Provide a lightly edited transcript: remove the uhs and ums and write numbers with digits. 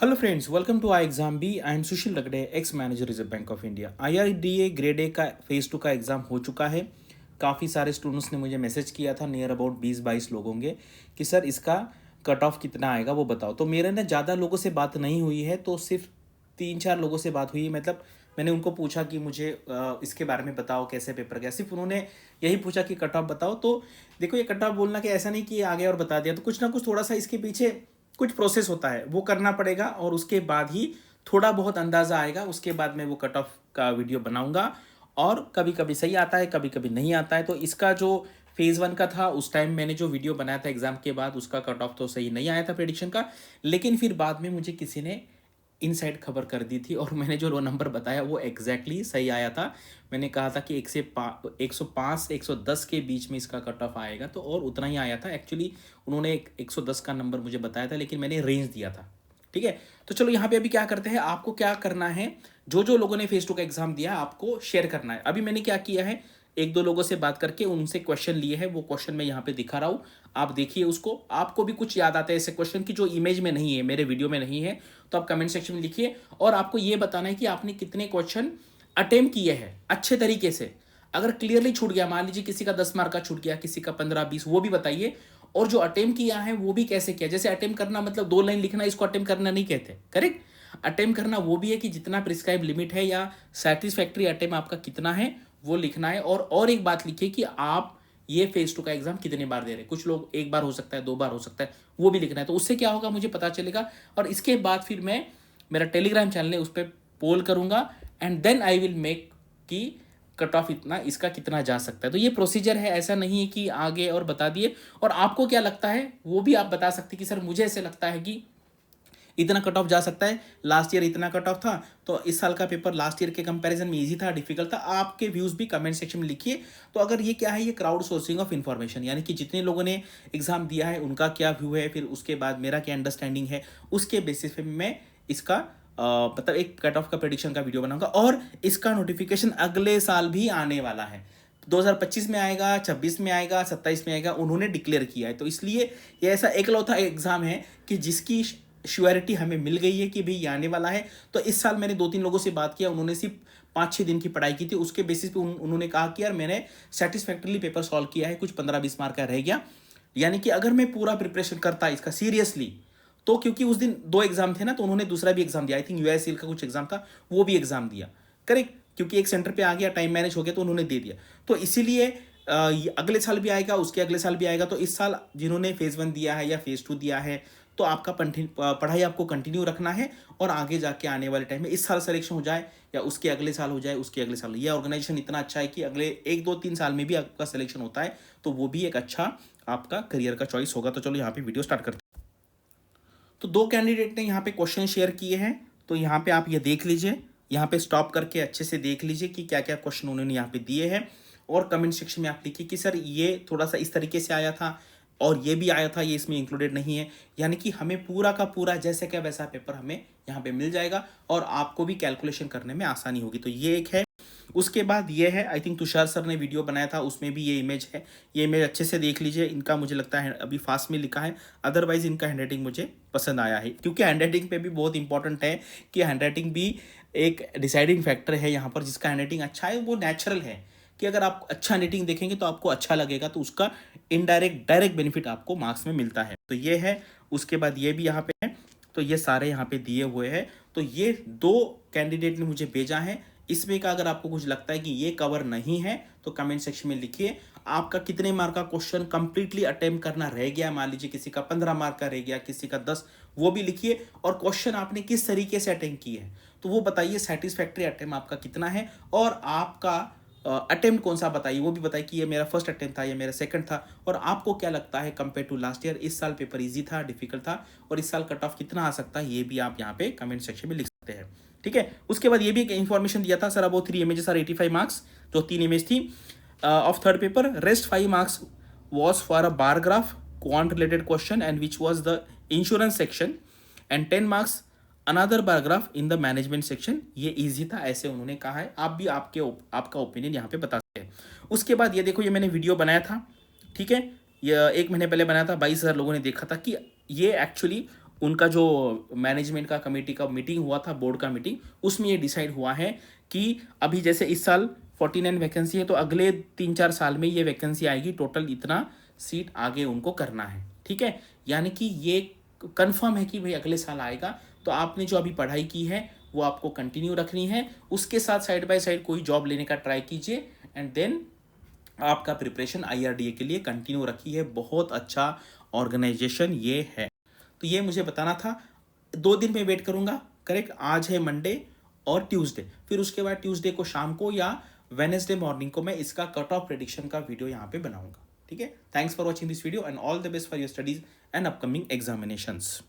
Hello friends, welcome to I exam B. I am Sushil Ragade, ex manager reserve bank of India. IRDA grade A का phase 2 का exam हो चुका है। काफ़ी सारे स्टूडेंट्स ने मुझे मैसेज किया था, नियर अबाउट 20-22 लोग होंगे, कि सर इसका कट ऑफ कितना आएगा वो बताओ। तो मेरे ना ज़्यादा लोगों से बात नहीं हुई है, तो सिर्फ 3-4 लोगों से बात हुई है। मतलब मैंने उनको पूछा कि मुझे इसके बारे में बताओ कैसे पेपर गया, सिर्फ उन्होंने यही पूछा कि कट ऑफ बताओ। तो देखो, ये कट ऑफ बोलना कि ऐसा नहीं कि आ गया और बता दिया, तो कुछ ना कुछ थोड़ा सा इसके पीछे कुछ प्रोसेस होता है, वो करना पड़ेगा और उसके बाद ही थोड़ा बहुत अंदाज़ा आएगा। उसके बाद मैं वो कट ऑफ का वीडियो बनाऊंगा। और कभी कभी सही आता है, कभी कभी नहीं आता है। तो इसका जो फेज़ 1 का था, उस टाइम मैंने जो वीडियो बनाया था एग्ज़ाम के बाद, उसका कट ऑफ तो सही नहीं आया था प्रेडिक्शन का। लेकिन फिर बाद में मुझे किसी ने इनसाइड खबर कर दी थी और मैंने जो रो नंबर बताया वो एग्जैक्टली सही आया था। मैंने कहा था कि 105 से 110 के बीच में इसका कट ऑफ आएगा, तो और उतना ही आया था एक्चुअली। उन्होंने 110 का नंबर मुझे बताया था, लेकिन मैंने रेंज दिया था। ठीक है, तो चलो यहाँ पे अभी क्या करते हैं। आपको क्या करना है, जो जो लोगों ने फेस 2 का एग्जाम दिया आपको शेयर करना है। अभी मैंने क्या किया है, एक दो लोगों से बात करके उनसे क्वेश्चन लिए हैं, वो क्वेश्चन मैं यहाँ पे दिखा रहा हूँ। आप देखिए उसको, आपको भी कुछ याद आता है ऐसे क्वेश्चन की जो इमेज में नहीं है, मेरे वीडियो में नहीं है, तो आप कमेंट सेक्शन में लिखिए। और आपको ये बताना है कि आपने कितने क्वेश्चन अटेम्प्ट किए हैं अच्छे तरीके से। अगर क्लियरली छूट गया, मान लीजिए किसी का 10 मार्क का छूट गया, किसी का 15-20, वो भी बताइए। और जो अटेम्प्ट किया है वो भी कैसे किया। जैसे अटेम्प्ट करना मतलब 2 लाइन लिखना, इसको अटेम्प्ट करना नहीं कहते, करेक्ट। अटेम्प्ट करना वो भी है कि जितना प्रिस्क्राइब लिमिट है या सेटिस्फैक्ट्री अटेम्प्ट आपका कितना है वो लिखना है। और एक बात लिखिए कि आप ये फेज 2 का एग्जाम कितने बार दे रहे हैं। कुछ लोग एक बार हो सकता है, 2 बार हो सकता है, वो भी लिखना है। तो उससे क्या होगा, मुझे पता चलेगा। और इसके बाद फिर मैं, मेरा टेलीग्राम चैनल है, उस पर पोल करूंगा and then I will make कि कट ऑफ इतना इसका कितना जा सकता है। तो ये प्रोसीजर है, ऐसा नहीं है कि आगे और बता दिए। और आपको क्या लगता है वो भी आप बता सकते हैं कि सर मुझे ऐसे लगता है कि इतना कट ऑफ जा सकता है। लास्ट ईयर इतना कट ऑफ था, तो इस साल का पेपर लास्ट ईयर के कंपैरिजन में इजी था, डिफिकल्ट था। आपके व्यूज भी कमेंट सेक्शन में लिखिए। तो अगर ये क्या है, ये क्राउड सोर्सिंग ऑफ इन्फॉर्मेशन, यानी कि जितने लोगों ने एग्जाम दिया है उनका क्या व्यू है, फिर उसके बाद मेरा क्या अंडरस्टैंडिंग है, उसके बेसिस पे मैं इसका मतलब एक कट ऑफ का प्रेडिक्शन का वीडियो बनाऊंगा। और इसका नोटिफिकेशन अगले साल भी आने वाला है। 2025 में आएगा, 26 में आएगा, 27 में आएगा, उन्होंने डिक्लेयर किया है। तो इसलिए ये ऐसा एकलौता एग्जाम है कि जिसकी श्योरिटी हमें मिल गई है कि भाई ये आने वाला है। तो इस साल मैंने 2-3 लोगों से बात किया, उन्होंने सिर्फ 5-6 दिन की पढ़ाई की थी। उसके बेसिस पे उन्होंने कहा कि यार मैंने सेटिस्फैक्टरली पेपर सॉल्व किया है, कुछ 15-20 मार्क का रह गया। यानी कि अगर मैं पूरा प्रिपरेशन करता इसका सीरियसली, तो क्योंकि उस दिन 2 एग्जाम थे ना, तो उन्होंने दूसरा भी एग्जाम दिया, आई थिंक यूएसएल का कुछ एग्जाम था, वो भी एग्जाम दिया, करेक्ट। क्योंकि एक सेंटर पे आ गया, टाइम मैनेज हो गया, तो उन्होंने दे दिया। तो इसीलिए अगले साल भी आएगा, उसके अगले साल भी आएगा। तो इस साल जिन्होंने फेज 1 दिया है या फेज 2 दिया है, तो आपका पढ़ाई आपको कंटिन्यू रखना है। और आगे जाके आने वाले टाइम में, इस साल सिलेक्शन हो जाए या उसके अगले साल हो जाए, उसके अगले साल, ये ऑर्गेनाइजेशन इतना अच्छा है कि अगले 1-2-3 साल में भी आपका सिलेक्शन होता है, तो वो भी एक अच्छा आपका करियर का चॉइस होगा। तो चलो यहाँ पे वीडियो स्टार्ट करते हैं। तो 2 कैंडिडेट ने यहाँ पे क्वेश्चन शेयर किए हैं, तो यहाँ पे आप ये देख लीजिए, यहाँ पे स्टॉप करके अच्छे से देख लीजिए कि क्या क्या क्वेश्चन उन्होंने यहाँ पे दिए हैं। और कमेंट सेक्शन में आप लिखिए कि सर ये थोड़ा सा इस तरीके से आया था और ये भी आया था, ये इसमें इंक्लूडेड नहीं है। यानी कि हमें पूरा का पूरा जैसे क्या वैसा पेपर हमें यहाँ पे मिल जाएगा और आपको भी कैलकुलेशन करने में आसानी होगी। तो ये एक है। उसके बाद ये है, आई थिंक तुषार सर ने वीडियो बनाया था, उसमें भी ये इमेज है। ये इमेज अच्छे से देख लीजिए। इनका मुझे लगता है अभी फास्ट में लिखा है, अदरवाइज इनका हैंडराइटिंग मुझे पसंद आया है। क्योंकि हैंडराइटिंग पे भी बहुत इंपॉर्टेंट है कि हैंडराइटिंग भी एक डिसाइडिंग फैक्टर है यहाँ पर। जिसका हैंडराइटिंग अच्छा है वो नेचुरल है, कि अगर आप अच्छा हैंडराइटिंग देखेंगे तो आपको अच्छा लगेगा, तो उसका इनडायरेक्ट डायरेक्ट बेनिफिट आपको मार्क्स में मिलता है। तो ये है। उसके बाद ये भी यहाँ पे है। तो ये सारे यहाँ पे दिए हुए हैं। तो ये 2 कैंडिडेट ने मुझे भेजा है। इसमें का अगर आपको कुछ लगता है कि ये कवर नहीं है, तो कमेंट सेक्शन में लिखिए। आपका कितने मार्क का क्वेश्चन कंप्लीटली अटेम्प्ट करना रह गया, मान लीजिए किसी का 15 मार्क का रह गया, किसी का 10, वो भी लिखिए। और क्वेश्चन आपने किस तरीके से अटेम्प्ट किए हैं, तो वो बताइए। सेटिस्फैक्ट्री अटेम्प्ट आपका कितना है, और आपका अटेम्प्ट कौन सा बताइए, वो भी बताइए कि ये मेरा फर्स्ट अटेम्प्ट था, ये मेरा सेकंड था। और आपको क्या लगता है कंपेयर टू लास्ट ईयर, इस साल पेपर इजी था, डिफिकल्ट था, और इस साल कट ऑफ कितना आ सकता है, ये भी आप यहाँ पे कमेंट सेक्शन में लिख सकते हैं। ठीक है। उसके बाद ये भी एक इन्फॉर्मेशन दिया था, सर अब 3 इमेजेस आर 85 मार्क्स, जो 3 इमेज थी of third paper, rest 5 marks was for a bar graph quant related question and which was the insurance section, and 10 marks another paragraph in the management section. ये easy था, ऐसे उन्होंने कहा है। आप भी आपका ओपिनियन यहाँ पे बता सकते हैं। उसके बाद ये देखो, ये मैंने वीडियो बनाया था, ठीक है, ये 1 महीने पहले बनाया था, 22,000 लोगों ने देखा था। कि ये एक्चुअली उनका जो मैनेजमेंट का कमेटी का मीटिंग हुआ था, बोर्ड का मीटिंग, उसमें ये डिसाइड हुआ है कि अभी जैसे इस साल 49 वैकेंसी है, तो अगले 3-4 साल में ये वैकेंसी आएगी, टोटल इतना सीट आगे उनको करना है, ठीक है। यानी कि ये कंफर्म है कि भाई अगले साल आएगा, तो आपने जो अभी पढ़ाई की है वो आपको कंटिन्यू रखनी है, उसके साथ साइड बाय साइड कोई जॉब लेने का ट्राई कीजिए, एंड देन आपका प्रिपरेशन IRDA के लिए कंटिन्यू रखी है। बहुत अच्छा ऑर्गेनाइजेशन ये है। तो ये मुझे बताना था। 2 दिन में वेट करूंगा, करेक्ट। आज है मंडे और ट्यूसडे, फिर उसके बाद ट्यूसडे को शाम को या वेनेसडे मॉर्निंग को मैं इसका कट ऑफ प्रेडिक्शन का वीडियो यहाँ पे बनाऊंगा, ठीक है। Thanks for watching this video and all the best for your studies and upcoming examinations.